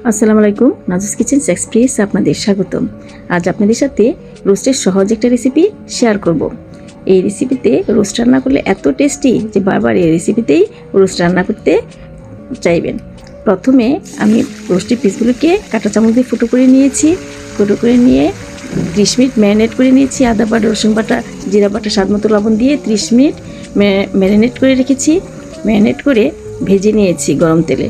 আসসালামু আলাইকুম, নাজুস kitchen express আপনাদের স্বাগতম। আজ আপনাদের সাথে রোস্টের সহজ একটা রেসিপি শেয়ার করব। এই রেসিপিতে রোস্ট রান্না করলে এত টেস্টি যে বারবার এই রেসিপিতেই রোস্ট রান্না করতে চাইবেন। প্রথমে আমি রোস্টের পিসগুলোকে কাঁটা চামচ দিয়ে ফুটো করে নিয়েছি। ফুটো করে নিয়ে 30 মিনিট ম্যারিনেট করে নিয়েছি। আদা বাটা, রসুন বাটা, জিরা বাটা, স্বাদ মতো লবণ দিয়ে 30 মিনিট ম্যারিনেট করে রেখেছি। ম্যারিনেট করে ভেজে নিয়েছি গরম তেলে।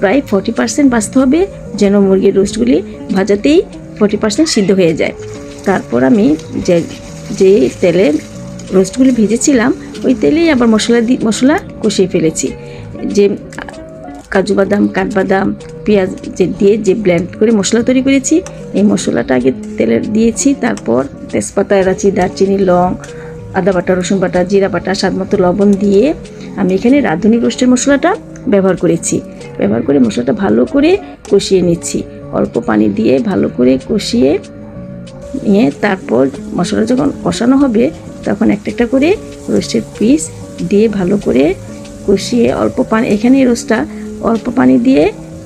প্রায় 40% ভাজতে হবে, যেন মুরগির রোস্টগুলি ভাজাতেই 40% সিদ্ধ হয়ে যায়। তারপর আমি যে তেলে রোস্টগুলি ভেজেছিলাম ওই তেলেই আবার মশলা কষিয়ে ফেলেছি। যে কাজু বাদাম, কাঠবাদাম, পেঁয়াজ দিয়ে যে ব্লেন্ড করে মশলা তৈরি করেছি, এই মশলাটা আগে তেলে দিয়েছি। তারপর তেজপাতা, এলাচি, দারচিনি, লং, আদা বাটা, রসুন বাটা, জিরা বাটা, স্বাদ মতো লবণ দিয়ে আমি এখানে রাঁধুনি রোস্টের মশলাটা ব্যবহার করেছি। ব্যবহার করে মশলাটা ভালো করে কষিয়ে নিচ্ছি। অল্প পানি দিয়ে ভালো করে কষিয়ে নিয়ে তারপর মশলা যখন কষানো হবে তখন একটা একটা করে রোস্টের পিস দিয়ে ভালো করে কষিয়ে অল্প পানি, এখানে রোস্টটা অল্প পানি দিয়ে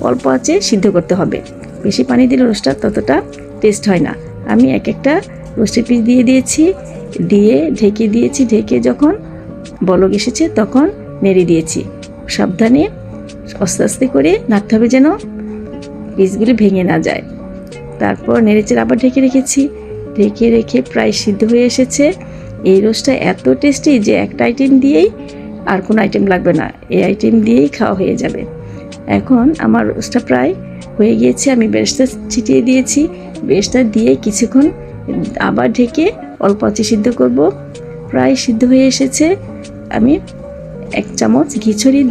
অল্প আঁচে সিদ্ধ করতে হবে। বেশি পানি দিলে রোস্টটা ততটা টেস্ট হয় না। আমি এক একটা রোস্টের পিস দিয়ে দিয়েছি, দিয়ে ঢেকে দিয়েছি। ঢেকে যখন বলক এসেছে তখন নেড়ে দিয়েছি। সাবধানে আস্তে আস্তে করে নাড়তে হবে যেন পিসগুলি ভেঙে না যায়। তারপর নেড়েচেড়ে আবার ঢেকে রেখেছি। ঢেকে রেখে প্রায় সিদ্ধ হয়ে এসেছে। এই রোস্টটা এত টেস্টি যে একটা আইটেম দিয়েই আর কোনো আইটেম লাগবে না, এই আইটেম দিয়েই খাওয়া হয়ে যাবে। এখন আমার রোস্টটা প্রায় হয়ে গিয়েছে। আমি বেরেস্তা ছিটিয়ে দিয়েছি। বেরেস্তা দিয়ে কিছুক্ষণ আবার ঢেকে অল্প আঁচে সিদ্ধ করব। প্রায় সিদ্ধ হয়ে এসেছে। আমি 1 চামচ ঘি ছড়িয়ে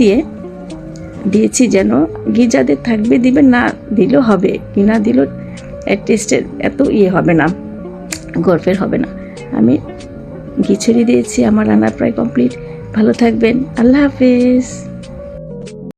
দিয়েছি, যেন ঘি যাদের থাকবে দিবেন, না দিলেও হবে, কি না দিলেও টেস্টের এত হবে না, গরফের হবে না। আমি ঘি ছড়িয়ে দিয়েছি। আমার রান্না প্রায় কমপ্লিট। ভালো থাকবেন। আল্লাহ হাফেজ।